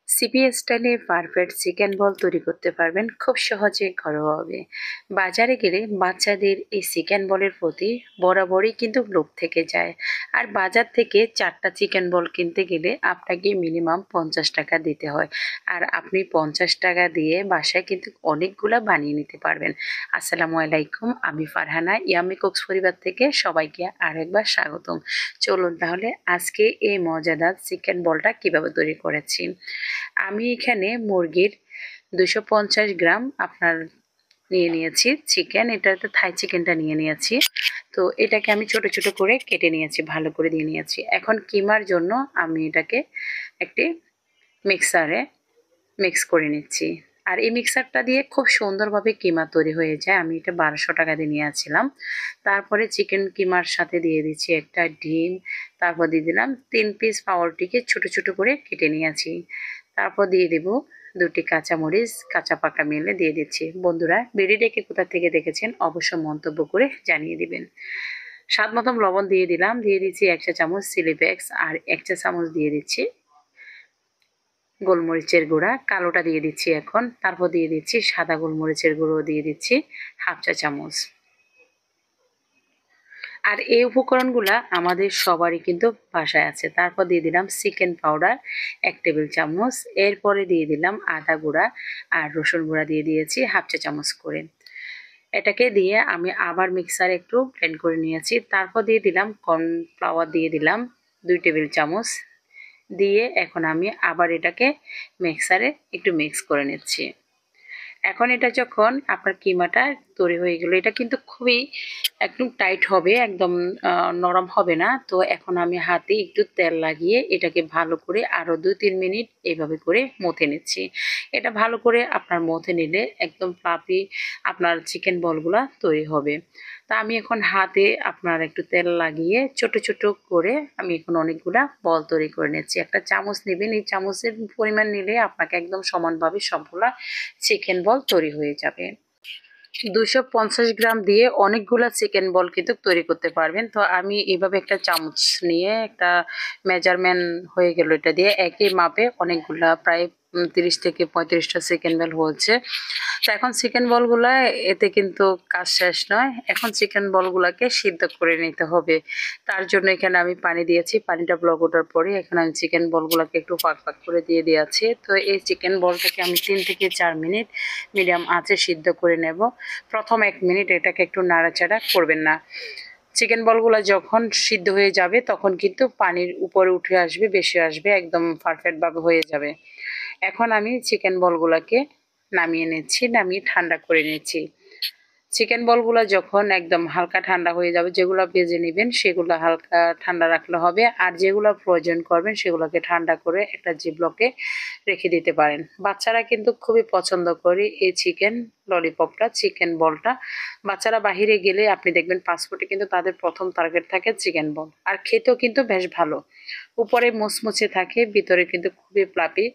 CP স্টাইলে perfect chicken বল তৈরি করতে পারবেন খুব সহজে ঘরোয়াভাবে। বাজারে গেলে বাচ্চাদের এই চিকেন বলের প্রতি বরাবরই কিন্তু লোভ থেকে যায়। আর বাজার থেকে 4টা চিকেন বল কিনতে গেলে আপনাকে মিনিমাম 50 টাকা দিতে হয়। আর আপনি 50 টাকা দিয়ে বাসায় কিন্তু অনেকগুলা বানিয়ে নিতে পারবেন। আসসালামু আলাইকুম, আমি ফারহানা ইয়ামি কুকস পরিবার থেকে সবাইকে আরেকবার স্বাগতম। চলুন তাহলে আজকে এই মজাদার চিকেন বলটা কিভাবে তৈরি করেছি। আমি এখানে মুরগির 250 গ্রাম আপনার নিয়ে নিয়েছি চিকেন, এটাতে থাই চিকেনটা নিয়ে নিয়েছি। তো এটাকে আমি ছোট ছোট করে কেটে নিয়েছি, ভালো করে দিয়ে নিয়েছি। এখন কিমার জন্য আমি এটাকে একটি মিক্সারে মিক্স করে নিচ্ছি। আর এই মিক্সারটা দিয়ে খুব সুন্দরভাবে কিমা তৈরি হয়ে যায়। আমি এটা 1200 টাকা দিয়ে নিয়েছিলাম। তারপরে চিকেন কিমার সাথে দিয়ে দিচ্ছি একটা ডিম, তারপর দিয়ে দিলাম 3 পিস পাউরুটিকে ছোট ছোট করে কেটে নিয়েছি। তারপর দিয়ে দেব 2টি কাঁচামরিচ কাঁচা পাকা মেলে দিয়ে দিচ্ছি। বন্ধুরা, ভিডিওটাকে কোথা থেকে দেখেছেন অবশ্য মন্তব্য করে জানিয়ে দিবেন। স্বাদ মতন লবণ দিয়ে দিলাম, দিয়ে দিচ্ছি 1 চা চামচ চিলি ফ্লেক্স, আর 1 চা চামচ দিয়ে দিচ্ছি গোলমরিচের গুঁড়া, কালোটা দিয়ে দিচ্ছি এখন। তারপর দিয়ে দিচ্ছি সাদা গোলমরিচের গুঁড়ো, দিয়ে দিচ্ছি 1/2 চা চামচ। আর এই উপকরণগুলা আমাদের সবারই কিন্তু বাসায় আছে। তারপর দিয়ে দিলাম চিকেন পাউডার 1 টেবিল চামচ। এরপরে দিয়ে দিলাম আদা গুঁড়া আর রসুন গুঁড়া দিয়ে দিয়েছি 1/2 চা চামচ করে। এটাকে দিয়ে আমি আবার মিক্সারে একটু ব্লেন্ড করে নিয়েছি। তারপর দিয়ে দিলাম কর্নফ্লাওয়ার, দিয়ে দিলাম 2 টেবিল চামচ। দিয়ে এখন আমি আবার এটাকে মিক্সারে একটু মিক্স করে নিচ্ছি। এখন এটা যখন আপনার কিমাটা তৈরি হয়ে গেল, এটা কিন্তু খুবই একদম টাইট হবে, একদম নরম হবে না। তো এখন আমি হাতে একটু তেল লাগিয়ে এটাকে ভালো করে আরও 2-3 মিনিট এইভাবে করে মথে নিচ্ছি। এটা ভালো করে আপনার মথে নিলে একদম ফ্লাফি আপনার চিকেন বলগুলা তৈরি হবে। তা আমি এখন হাতে আপনার একটু তেল লাগিয়ে ছোট ছোট করে আমি এখন অনেকগুলা বল তৈরি করে নিচ্ছি। একটা চামচ নেবেন, এই চামচের পরিমাণ নিলে আপনাকে একদম সমানভাবে সবগুলা চিকেন বল তৈরি হয়ে যাবে। 250 গ্রাম দিয়ে অনেকগুলা চিকেন বল কিন্তু তৈরি করতে পারবেন। তো আমি এইভাবে একটা চামচ নিয়ে একটা মেজারমেন্ট হয়ে গেল, এটা দিয়ে একই মাপে অনেকগুলা প্রায় 30 থেকে 35টা চিকেন বল হচ্ছে। তো এখন চিকেন বলগুলা এতে কিন্তু কাজ শেষ নয়, এখন চিকেন বলগুলাকে সিদ্ধ করে নিতে হবে। তার জন্য এখানে আমি পানি দিয়েছি, পানিটা ব্লক ওঠার পরে এখন আমি চিকেন বলগুলাকে একটু ফাঁক ফাঁক করে দিয়ে দিয়েছি। তো এই চিকেন বলটাকে আমি 3 থেকে 4 মিনিট মিডিয়াম আঁচে সিদ্ধ করে নেব। প্রথম 1 মিনিট এটাকে একটু নাড়াচাড়া করবেন না। চিকেন বলগুলো যখন সিদ্ধ হয়ে যাবে তখন কিন্তু পানির উপরে উঠে আসবে, বেশি আসবে, একদম পারফেক্টভাবে হয়ে যাবে। এখন আমি চিকেন বলগুলোকে নামিয়ে নিচ্ছি, নামিয়ে ঠান্ডা করে নিচ্ছি। চিকেন বলগুলো যখন একদম হালকা ঠান্ডা হয়ে যাবে, যেগুলো ভেজে নেবেন সেগুলো হালকা ঠান্ডা রাখলে হবে। আর যেগুলো প্রয়োজন করবেন সেগুলোকে ঠান্ডা করে একটা জিপলকে রেখে দিতে পারেন। বাচ্চারা কিন্তু খুবই পছন্দ করে এই চিকেন ললিপপটা, চিকেন বলটা। বাচ্চারা বাহিরে গেলে আপনি দেখবেন পাসপোর্টে কিন্তু তাদের প্রথম টার্গেট থাকে চিকেন বল। আর খেতেও কিন্তু বেশ ভালো, উপরে মুচমুচে থাকে, ভিতরে কিন্তু খুবই প্লাপি,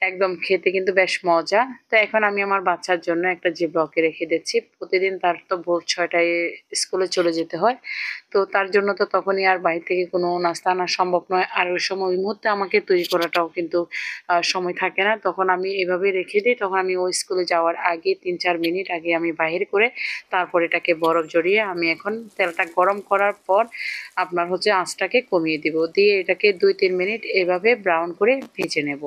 একদম খেতে কিন্তু বেশ মজা। তো এখন আমি আমার বাচ্চার জন্য একটা জিপলকে রেখে দিচ্ছি। প্রতিদিন তার তো ভোর 6টায় স্কুলে চলে যেতে হয়। তো তার জন্য তো তখনই আর বাইরে থেকে কোনো নাস্তা আনা সম্ভব নয়। আর ওই সময় ওই মুহূর্তে আমাকে তৈরি করাটাও কিন্তু সময় থাকে না। তখন আমি এভাবে রেখে দিই। তখন আমি ওই স্কুলে যাওয়ার আগে 3-4 মিনিট আগে আমি বাহির করে তারপর এটাকে বরফ জড়িয়ে আমি এখন তেলটা গরম করার পর আপনার হচ্ছে আঁচটাকে কমিয়ে দিব, দিয়ে এটাকে 2-3 মিনিট এভাবে ব্রাউন করে ভেজে নেব।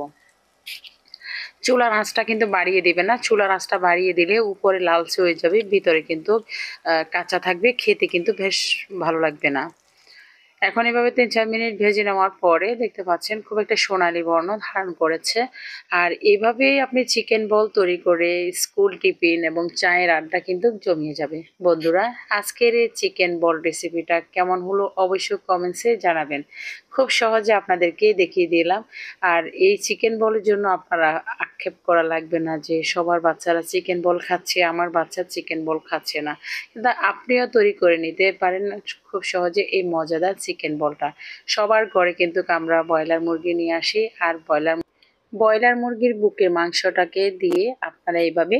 চুলার আঁচটা কিন্তু বাড়িয়ে দিবে না, চুলার আঁচটা বাড়িয়ে দিলে উপরে লালচে হয়ে যাবে, ভিতরে কিন্তু কাঁচা থাকবে, খেতে কিন্তু বেশ ভালো লাগবে না। এখন এভাবে 3-4 মিনিট ভেজে নেওয়ার পরে দেখতে পাচ্ছেন খুব একটা সোনালী বর্ণ ধারণ করেছে। আর এভাবেই আপনি চিকেন বল তৈরি করে স্কুল টিফিন এবং চায়ের আড্ডা কিন্তু জমিয়ে যাবে। বন্ধুরা, আজকের এই চিকেন বল রেসিপিটা কেমন হলো অবশ্যই কমেন্টসে জানাবেন। খুব সহজে আপনাদেরকে দেখিয়ে দিলাম। আর এই চিকেন বলের জন্য আপনারা আক্ষেপ করা লাগবে না যে সবার বাচ্চারা চিকেন বল খাচ্ছে, আমার বাচ্চা চিকেন বল খাচ্ছে না। কিন্তু আপনিও তৈরি করে নিতে পারেন খুব সহজে এই মজাদার চিকেন বলটা। সবার ঘরে কিন্তু আমরা ব্রয়লার মুরগি নিয়ে আসি, আর ব্রয়লার মুরগির বুকের মাংসটাকে দিয়ে আপনারা এইভাবে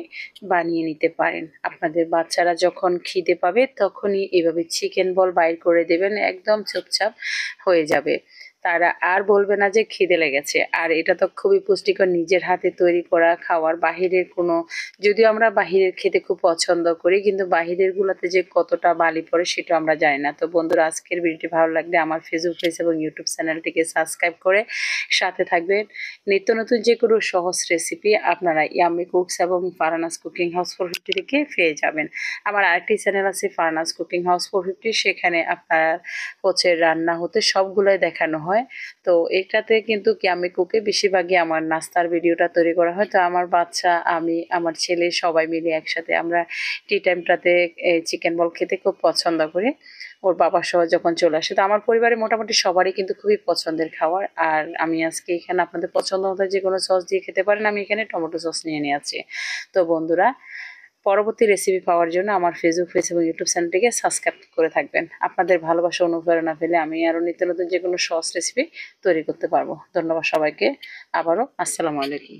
বানিয়ে নিতে পারেন। আপনাদের বাচ্চারা যখন খিদে পাবে তখনই এইভাবে চিকেন বল বাইর করে দেবেন, একদম চুপচাপ হয়ে যাবে। তারা আর বলবে না যে খিদে লেগেছে। আর এটা তো খুবই পুষ্টিকর, নিজের হাতে তৈরি করা খাওয়ার, বাহিরের কোনো, যদিও আমরা বাহিরের খেতে খুব পছন্দ করি কিন্তু বাহিরের গুলাতে যে কতটা বালি পড়ে সেটা আমরা জানি না। তো বন্ধুরা, আজকের ভিডিওটি ভালো লাগলে আমার ফেসবুক পেজ এবং ইউটিউব চ্যানেলটিকে সাবস্ক্রাইব করে সাথে থাকবেন। নিত্য নতুন যে কোনো সহজ রেসিপি আপনারা ইয়াম্মি কুকস এবং ফারহানাস কুকিং হাউস 450 থেকে পেয়ে যাবেন। আমার আরেকটি চ্যানেল আছে ফারহানাস কুকিং হাউস 450, সেখানে আপনার রান্না হতে সবগুলোই দেখানো হয়। তো এটাতে কিন্তু ইয়াম্মি কুকে বেশিরভাগই আমার নাস্তার ভিডিওটা তৈরি করা হয়। তো আমার বাচ্চা, আমি, আমার ছেলে সবাই মিলে একসাথে আমরা টি টাইমটাতে চিকেন বল খেতে খুব পছন্দ করি। ওর বাবা সহ যখন চলে আসে, তো আমার পরিবারে মোটামুটি সবারই কিন্তু খুবই পছন্দের খাবার। আর আমি আজকে এখানে আপনাদের পছন্দ মতো যে কোনো সস দিয়ে খেতে পারেন, আমি এখানে টমেটো সস নিয়ে নিয়েছি। তো বন্ধুরা, পরবর্তী রেসিপি পাওয়ার জন্য আমার ফেসবুক পেজ এবং ইউটিউব চ্যানেলটিকে সাবস্ক্রাইব করে থাকবেন। আপনাদের ভালোবাসা অনুপ্রেরণা পেলে আমি আরও নিত্য নতুন যে কোনো সস রেসিপি তৈরি করতে পারবো। ধন্যবাদ সবাইকে। আবারও আসসালামু আলাইকুম।